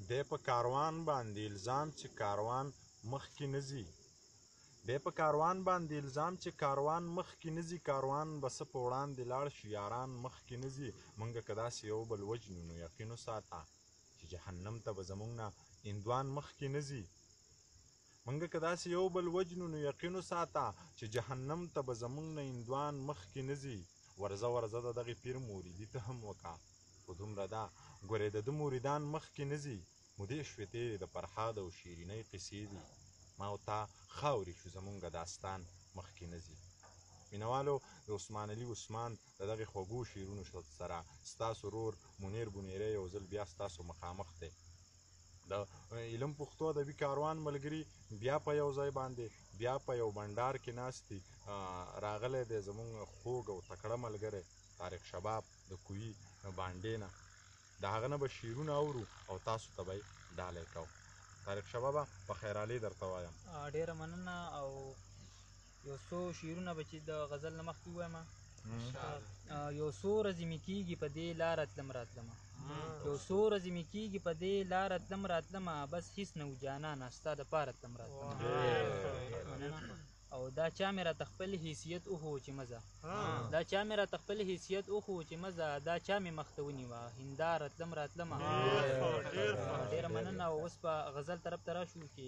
دی په کاروان باندې الزام چې کاروان مخکې نه ځي دی په کاروان باندې الزام چې کاروان مخکې نه ځي کاروان به څه په وړاندې لاړ شي یاران مخکې نه ځي موږ که داسې یو بل وجنو نو یقین وساته چې جهنم ته به زموږ نه هندوان مخکې نه ځي موږ که داسې یو بل وجنو نو یقین وساته چې جهنم ته به زموږ نه هندوان مخکې نه ځي ورځه ورځه د دغې پیر موریدي ته هم وکړه خو دومره ده ګورې د ده موریدان مخکې نه ځي مودې شوې تېرې د فرهاد او شیرینۍ قصې دي ما او تا خاورې شو زمونږ داستان مخکې نه ځي مینوالو د عثمان علي عثمان د دغې خوږو شعرونو سره ستاسو ورور منیر بونیری یو ځل بیا ستاسو مخامخ دی د علم پښتو ادبي کاروان ملګري بیا په یو ځای باندې بیا په یو بنډار کې ناست دي راغلی دی زموږ خوږ او تکړه ملګری طارق شباب د کوهي بانډې نه د هغه نه به شعرونه اورو او تاسو ته به یې ډالۍ کوو طارق شبابه په خیرالۍ درته وایم ډېره مننه او یو څو شعرونه به چې د غزل نه مخکې ووایم یو څو ورځې مې کېږي په دې لاره تلم راتلمه یو څو ورځې مې کېږي په دې لاره تلم راتلمه بس هېڅ نه و جانانه ستا دپاره تلم راتلمه مننه او دا چا مې راته خپل حیثیت وښو چې مزه دا چا مې راته خپل حیثیت وښو چې مزه دا چا مې مخ ته ونیوه هنداره تلم راتلمه ډېره مننه او اوس په غزل طرف ته راشو چې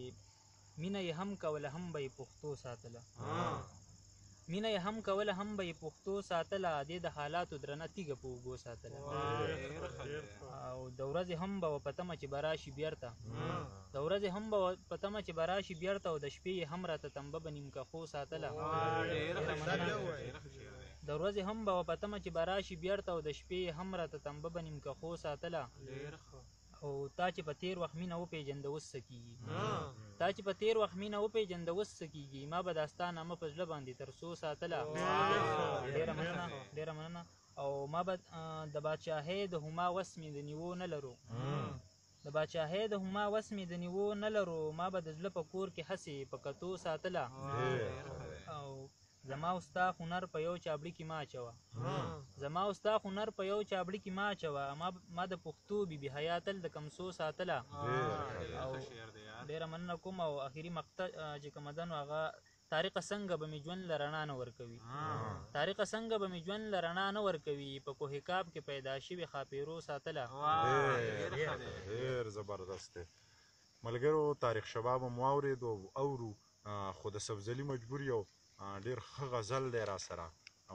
مینه یې هم کوله هم به یې پښتو ساتله مینه یې هم کوله هم به یې پښتو ساتله دې د حالاتو درنه تیږه په اوږو ساتله او د ورځې هم به وه په تمه چې به راشي بېرته د ورځې هم به وه په تمه چې به راشي بېرته او د شپې یې هم راته تنبه به نیمکښو ساتله د ورځې هم به وه په تمه چې به راشي بېرته او د شپې یې هم راته تنبه به نیمکښو ساتله او تا چې په تېر وخت مینه وپېژنده اوس څه کېږي تا چې په تېر وخت مینه وپېژنده اوس څه کېږي ما به دا ستا نامه په زړه باندې تر څو ساتله ډېره مننه او ما به د بادشاهۍ د هما وس مې د نیوو نه لرو د بادشاهۍ د هما وس مې د نیوو نه لرو ما به د زړه په کور کې هسې په کتو ساتله او زما او ستا هنر په یو چابړي کې مه اچوه زما او ستا هنر په یو چابړي کې مه اچوه ما د پښتو بیبي حیا تل د کمسو ساتله او ډېره مننه کوم او اخري مقطع چې کومه ده نو هغه طارقه څنګه به مې ژوند له رڼا نه ورکوي طارقه څنګه به مې ژوند له رڼا نه ورکوي په کوهکاب کې پیدا شوې خاپیرو ساتله ډېر زبردست دی ملګرو طارق شباب هم واورېد اورو خو د سبزلي مجبور یو ډېر ښه غزل دی را سره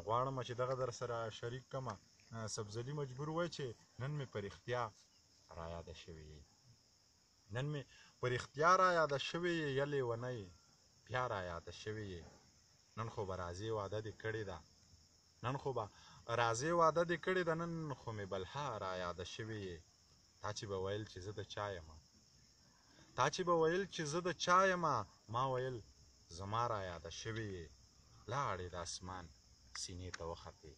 غواړم چې دغه در سره شریک کړمه سبزلي مجبور وای چې نن مې په رښتیا را یاده شوې یې نن مې په رښتیا را یاده شوې یې یا لیونۍ بیا را یاده شوې یې نن خو به راځې واده دې کړې ده نن خو به راځې واده دې کړې ده نن خو مې بلها را یاده شوې یې تا چې به ویل چې زه د چا یمه تا چې به ویل چې زه د چا یمه ما ویل زما را یاده شوې یې لاړې د اسمان سینې ته وختې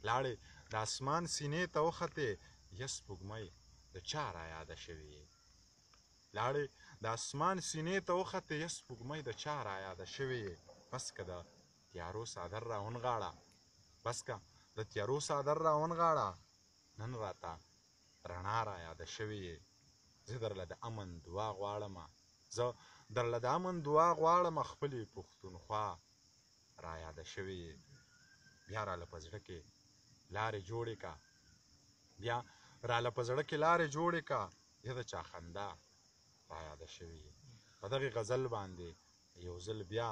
لاړې د اسمان سینې ته وختې یا سپوږمۍ د چا را یاده شوې یې لاړې د اسمان سینې ته وختې یا سپوږمۍ د چا را یاده شوې یې بس که د تیارو څادر را ونغاړه بس که د تیارو څادر را ونغاړه نن راته رڼا را یاده شوې یې زه درله د امن دعا غواړمه زه درله د امن دعا غواړم خپلې پښتونخوا را یاده شوې یې بیا راله په زړه کې لارې جوړې که بیا راله په زړه کې لارې جوړې که یا د چا خندا را یاده شوې یې په دغې غزل باندې یو ځل بیا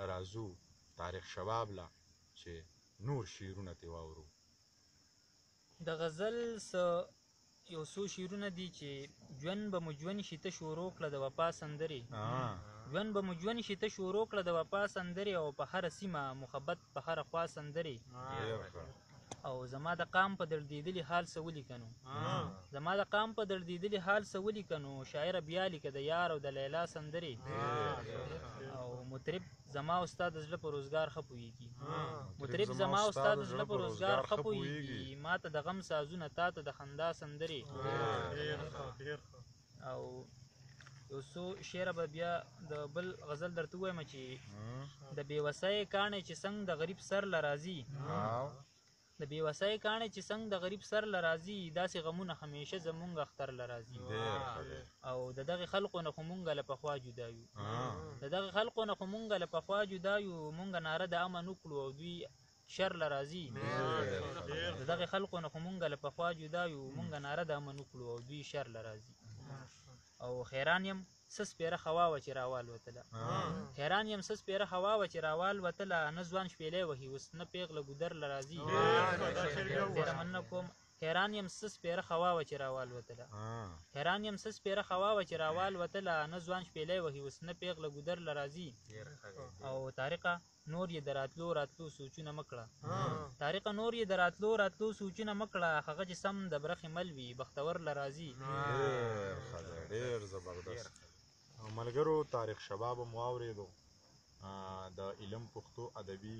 راځو طارق شباب له چې نور شعرونه ترې واورو د غزل یو څو شعرونه دي چې ژوند به مو ژوند شي ته شروع کړه د وفا سندرې ژوند به مو ژوند شي ته شروع کړه د وفا سندرې او په هره سیمه محبت په هره خوا سندرې او زما د قام په دردېدلي حال څه ولیکنو زما د قام په دردېدلي حال څه ولیکنو شاعره بیا لیکه د یار او د لیلا سندرې او مطرب زما او ستا د زړه په روزګار ښه پوهېږي مطرب زما او ستا د زړه په روزګار ښه پوهېږي ما ته د غم سازونه تا ته د خندا سندرې او یو څو شعره به بیا د بل غزل درته ووایم چې د بېوسۍ کاڼی چې څنګ د غریب سر له راځي د بېوسۍ کاڼې چې څنګه د غریب سر له راځي داسې غمونه همیشه زمونږ اختر له راځي او د دغې خلقو نه خو مونږ له پخوا جدا یو د دغې خلقو نه خو مونږ له پخوا جدا یو مونږ ناره د امن وکړو او دوی شر له راځي د دغې خلقو نه خو مونږ له پخوا جدا یو مونږ ناره د امن وکړو او دوی شر له راځي او حیران یم څه سپېره هوا وه چې راوالوتله حیران یم څه سپېره هوا وه چې راوالوتله نه ځوان شپېلی وهي اوس نه پېغله ګودر له راځي ډېره مننه کوم حیران یم څه سپېره هوا وه چې راوالوتله حیران یم څه سپېره هوا وه چې راوالوتله نه ځوان شپېلی وهي اوس نه پېغله ګودر له راځي او طارقه نور یې د راتلو سوچونه مه کړه طارقه نور یې د راتلو سوچونه مه کړه هغه چې سم د برخې مل وي بختور له راځي ډېر زبردست ملګرو تاریخ شباب هم واورېدو د علم پښتو ادبي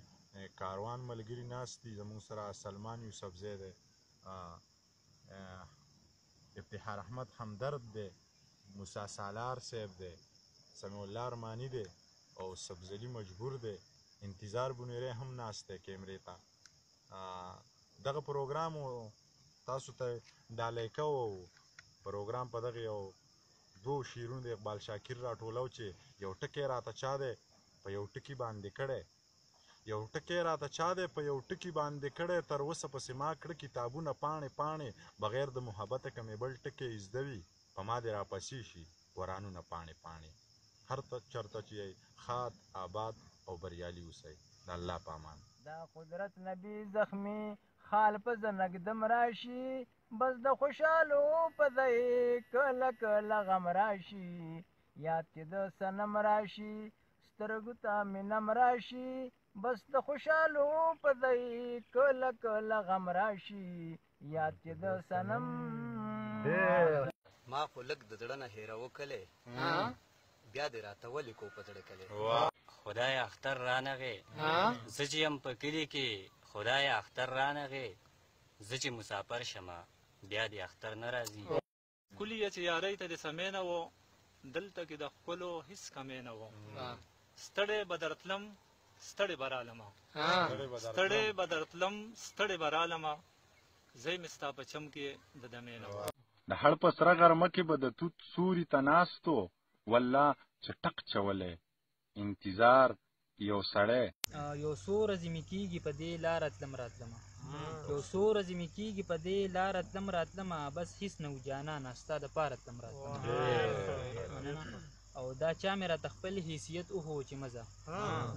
کاروان ملګري ناست دي زموږ سره سلمان یوسفزی دی افتخار احمد همدرد دی موسی سالار صاحب دی سمیع الله ارماني دی او سبزلي مجبور دی انتظار بنیری هم ناست دی کیمرې ته دغه پروګرام تاسو ته ډالۍ کوو پروګرام په دغه یو دو شعرونو د اقبال شاکر راټولو چې یو ټکی راته چا دی په یو ټکي باندې کړی یو ټکی راته چا دی په یو ټکي باندې کړی تر اوسه پسې ما کړه کتابونه پاڼې بغیر د محبته که مې بل ټکی زده وي په ما دې راپسې شي ورانونه پاڼې هر چرته چې ښاد آباد او بریالي اوسئ د الله په امان دا قدرت نبی زخمی خال په زنګدم راشي بس د خوشحالو په ځای کله کله غم راشي یاد چې د صنم راشي سترګو ته مینم راشي بس د خوشحالو په ځای کله کله غم راشي یاد چې د صنم ما خو لږ د زړه نه هېروه کلی بیا دې راته ولې کو په زړه کلی خدای اختر رانغې زه چې یم په کلي کې خدای اختر رانغې زه چې مسافر شمه بیا دې اختر نه راځي کلی یې چې یارۍ ته د سمې نه و دلته کې د ښکلو هېڅ کمې نه و ستړی به درتلم ستړی به رالمه ستړی به درتلم ستړی به رالمه زه مې ستا په چم کې د دمې نه و د هړ په سره غرمه کې به د توت سوري ته ناستو والله چې ټک چولی انتظار یو سړی یو څو ورځې مې کېږي په دې لاره تلم راتلمه یو څو ورځې مې کېږي په دې لاره تلم راتلمه بس هېڅ نه و جانانه ستا دپاره تلم راتلمه او دا چا مې راته خپل حیثیت وښو چې مزه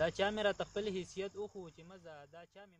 دا چا مې راته خپل حیثیت وښو چې مزه دا چا مې